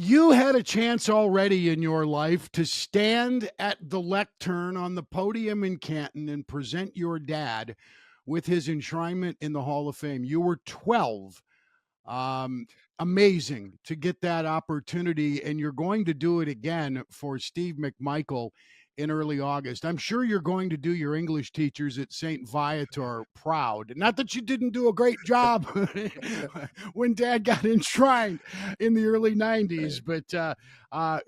You had a chance already in your life to stand at the lectern on the podium in Canton and present your dad with his enshrinement in the Hall of Fame. You were 12. Um, Amazing to get that opportunity, and you're going to do it again for Steve McMichael in early August. I'm sure you're going to do your English teachers at St. Viator proud. Not that you didn't do a great job when Dad got enshrined in the early 90s, but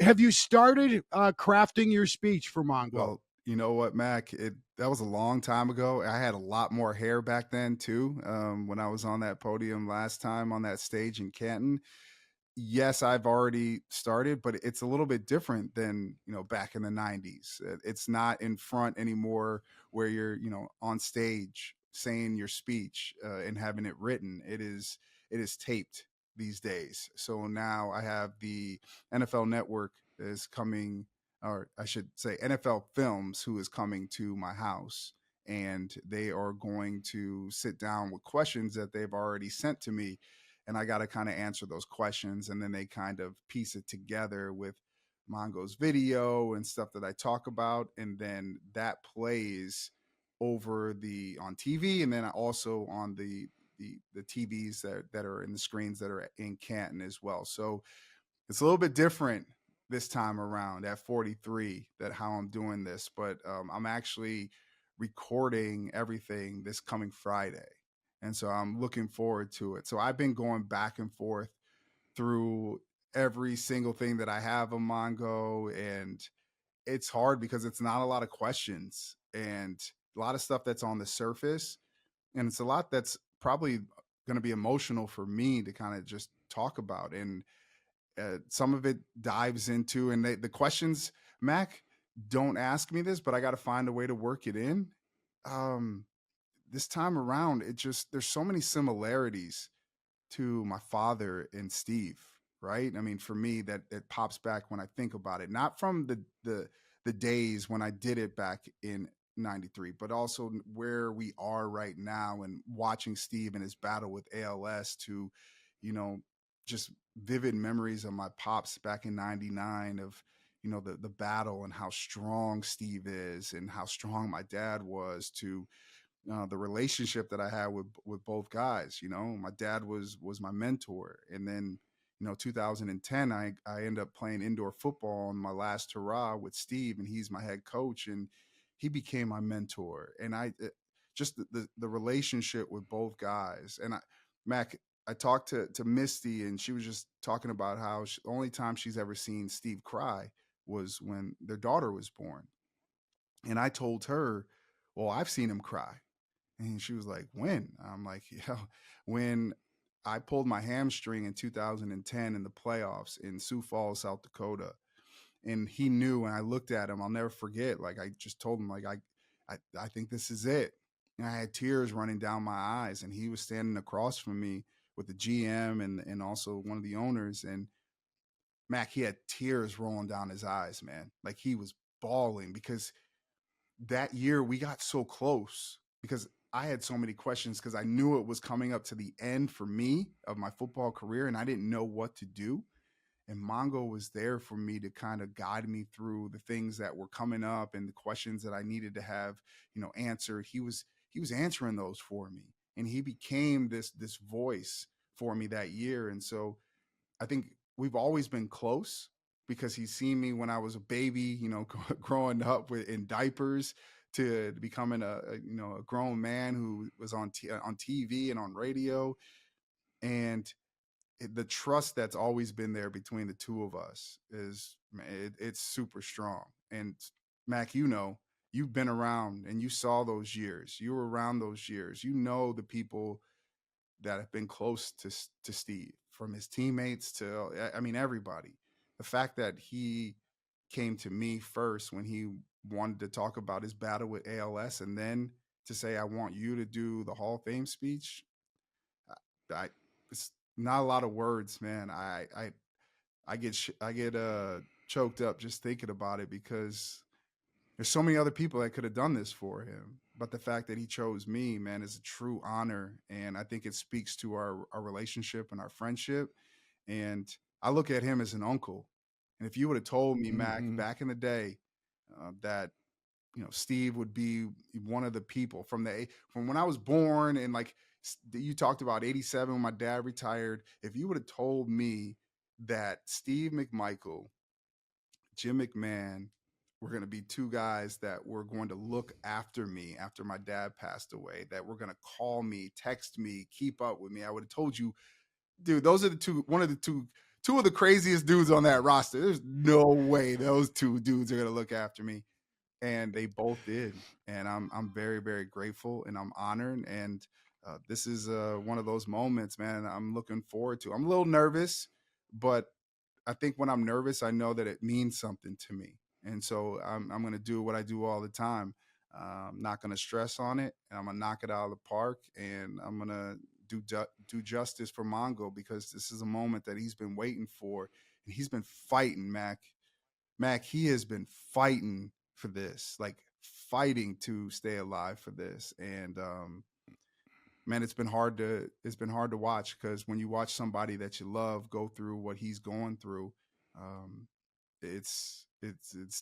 have you started crafting your speech for Mongo? Well, you know what, Mac? That was a long time ago. I had a lot more hair back then too. When I was on that podium last time on that stage in Canton. Yes, I've already started, but it's a little bit different than back in the '90s. It's not in front anymore, where you're on stage saying your speech and having it written. It is taped these days. So now I have the NFL Network is coming, or I should say NFL Films, who is coming to my house, and they are going to sit down with questions that they've already sent to me, and I got to kind of answer those questions, and then they kind of piece it together with Mongo's video and stuff that I talk about, and then that plays over the on TV, and then also on the TVs that are in the screens that are in Canton as well. So it's a little bit different this time around at 43, that how I'm doing this, but I'm actually recording everything this coming Friday. And so I'm looking forward to it. So I've been going back and forth through every single thing that I have on Mongo, and it's hard because it's not a lot of questions and a lot of stuff that's on the surface, and it's a lot that's probably going to be emotional for me to kind of just talk about. And some of it dives into, and the questions, Mac, don't ask me this, but I got to find a way to work it in. Um, this time around, it just there's so many similarities to my father and Steve, right? I mean, for me, that it pops back when I think about it, not from the days when I did it back in '93, but also where we are right now and watching Steve and his battle with ALS to, you know, just vivid memories of my pops back in '99 of the battle and how strong Steve is and how strong my dad was, to the relationship that I had with both guys. My dad was my mentor, and then 2010, I end up playing indoor football on my last hurrah with Steve, and he's my head coach, and he became my mentor, and just the relationship with both guys. And Mac, I talked to Misty, and she was just talking about how the only time she's ever seen Steve cry was when their daughter was born, and I told her, well, I've seen him cry. And she was like, when? I'm like, yeah, when I pulled my hamstring in 2010 in the playoffs in Sioux Falls, South Dakota. And he knew, and I looked at him, I'll never forget. Like, I just told him, like, I think this is it. And I had tears running down my eyes, and he was standing across from me with the GM and also one of the owners. And Mac, he had tears rolling down his eyes, man. Like, he was bawling because that year we got so close, because I had so many questions, because I knew it was coming up to the end for me of my football career, and I didn't know what to do. And Mongo was there for me to kind of guide me through the things that were coming up and the questions that I needed to have, answered. He was answering those for me, and he became this voice for me that year. And so I think we've always been close, because he's seen me when I was a baby, growing up in diapers, to becoming a grown man who was on TV and on radio, and the trust that's always been there between the two of us is, it's super strong. And Mac, you've been around and you saw those years. You were around those years. The people that have been close to Steve, from his teammates to, I mean, everybody. The fact that he came to me first when he wanted to talk about his battle with ALS, and then to say, I want you to do the Hall of Fame speech. I It's not a lot of words, man. I get choked up just thinking about it, because there's so many other people that could have done this for him. But the fact that he chose me, man, is a true honor. And I think it speaks to our relationship and our friendship. And I look at him as an uncle. And if you would have told me, Mac, Mhm. back in the day, that Steve would be one of the people from when I was born, and like you talked about 87 when my dad retired. If you would have told me that Steve McMichael, Jim McMahon were going to be two guys that were going to look after me after my dad passed away, that were going to call me, text me, keep up with me, I would have told you, dude, those are two of the craziest dudes on that roster. There's no way those two dudes are going to look after me, and they both did. And I'm very, very grateful, and I'm honored. And this is one of those moments, man. I'm looking forward to. I'm a little nervous, but I think when I'm nervous, I know that it means something to me, and so I'm going to do what I do all the time. I'm not going to stress on it, and I'm going to knock it out of the park, and I'm going to do justice for Mongo, because this is a moment that he's been waiting for, and he's been fighting, Mac. Mac, he has been fighting for this, like fighting to stay alive for this, and man, it's been hard to watch, because when you watch somebody that you love go through what he's going through, um, it's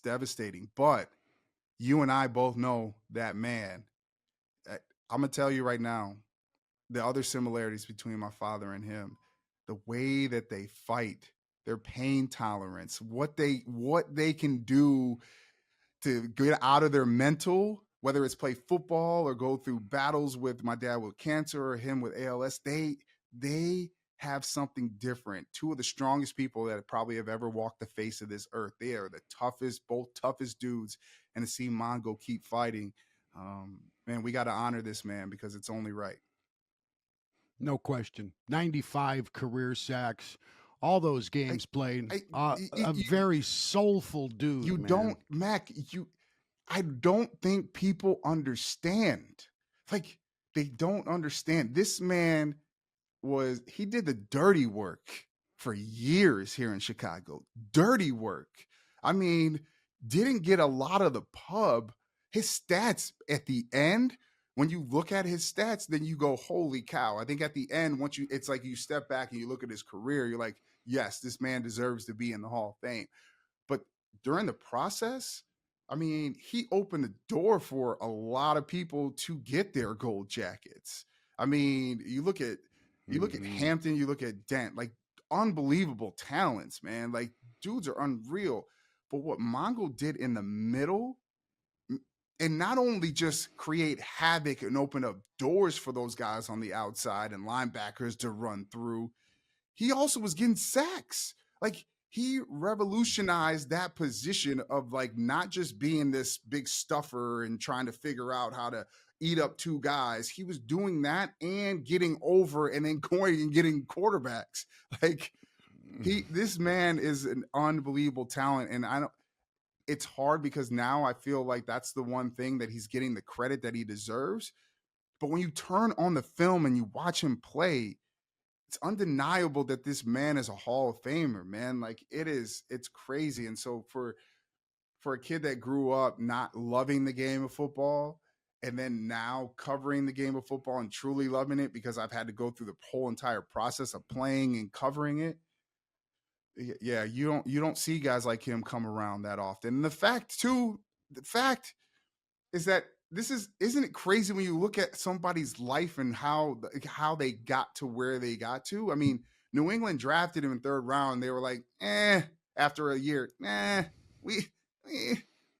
devastating. But you and I both know that, man. I'm gonna tell you right now, the other similarities between my father and him, the way that they fight, their pain tolerance, what they can do to get out of their mental, whether it's play football or go through battles with my dad with cancer or him with ALS. They have something different. Two of the strongest people that probably have ever walked the face of this earth. They are the toughest, both toughest dudes. And to see Mongo keep fighting, man, we got to honor this man, because it's only right. No question. 95 career sacks, all those I, games played. I, A very soulful dude, you man. don't, Mac. I don't think people understand. Like, they don't understand. This man he did the dirty work for years here in Chicago. Dirty work. I mean, didn't get a lot of the pub. His stats at the end, when you look at his stats, then you go, holy cow. I think at the end, it's like you step back and you look at his career, you're like, yes, this man deserves to be in the Hall of Fame. But during the process, I mean, he opened the door for a lot of people to get their gold jackets. I mean, you look at Mhm. Hampton, you look at Dent, like unbelievable talents, man. Like, dudes are unreal. But what Mongo did in the middle, and not only just create havoc and open up doors for those guys on the outside and linebackers to run through, he also was getting sacks. Like, he revolutionized that position of, like, not just being this big stuffer and trying to figure out how to eat up two guys. He was doing that and getting over and then going and getting quarterbacks. Like, this man is an unbelievable talent, and I don't. It's hard because now I feel like that's the one thing that he's getting the credit that he deserves. But when you turn on the film and you watch him play, it's undeniable that this man is a Hall of Famer, man. Like, it's crazy. And so for a kid that grew up not loving the game of football, and then now covering the game of football and truly loving it, because I've had to go through the whole entire process of playing and covering it. Yeah, you don't see guys like him come around that often. And the fact is that isn't it crazy when you look at somebody's life and how they got to where they got to? I mean, New England drafted him in third round. They were like, after a year, we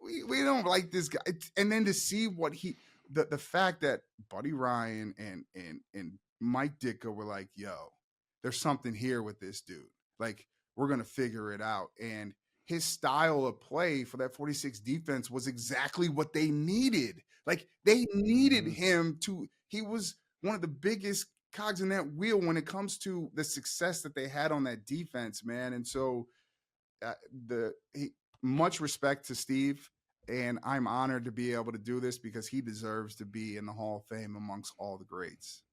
we we don't like this guy. And then to see the fact that Buddy Ryan and Mike Ditka were like, yo, there's something here with this dude. Like, we're gonna figure it out. And his style of play for that 46 defense was exactly what they needed. Like, they needed Mhm. him he was one of the biggest cogs in that wheel when it comes to the success that they had on that defense, man. And so, uh, the he, much respect to Steve, and I'm honored to be able to do this, because he deserves to be in the Hall of Fame amongst all the greats.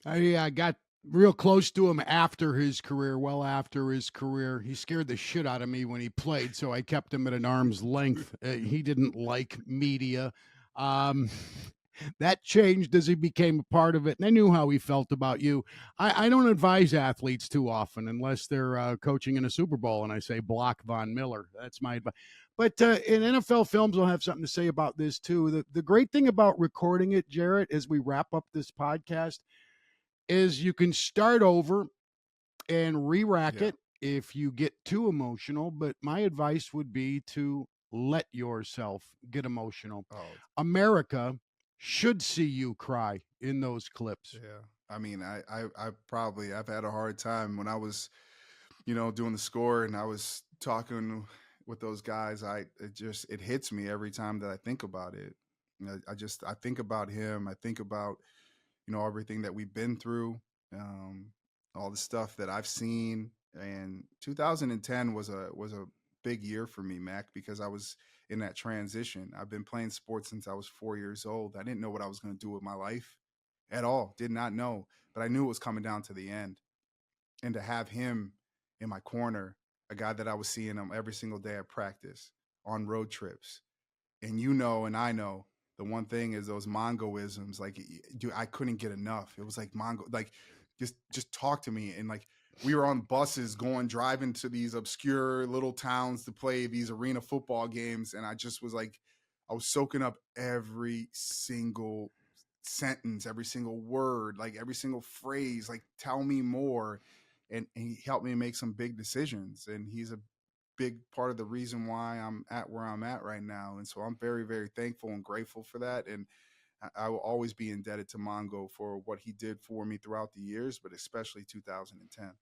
I got real close to him after his career, well after his career. He scared the shit out of me when he played, so I kept him at an arm's length. He didn't like media. Um, That changed as he became a part of it, and I knew how he felt about you. I don't advise athletes too often unless they're coaching in a Super Bowl, and I say block Von Miller. That's my advice. But in NFL Films, will have something to say about this too. The great thing about recording it, Jarrett, as we wrap up this podcast, is you can start over and re-rack Yeah. it if you get too emotional. But my advice would be to let yourself get emotional. Oh, America should see you cry in those clips. yeah. I mean, I've had a hard time when I was, doing the score and I was talking with those guys. It hits me every time that I think about it. I think about him. I think about, everything that we've been through, um, all the stuff that I've seen. And 2010 was a big year for me, Mac, because I was in that transition. I've been playing sports since I was 4 years old. I didn't know what I was going to do with my life at all. Did not know, but I knew it was coming down to the end. And to have him in my corner, a guy that I was seeing him every single day at practice, on road trips, and and I know the one thing is those Mongoisms. Like, dude, I couldn't get enough. It was like Mongo, like just talk to me. And like we were on buses driving to these obscure little towns to play these arena football games, and I just was like, I was soaking up every single sentence, every single word, like every single phrase. Like, tell me more. And he helped me make some big decisions. And he's a big part of the reason why I'm at where I'm at right now. And so I'm very, very thankful and grateful for that. And I will always be indebted to Mongo for what he did for me throughout the years, but especially 2010.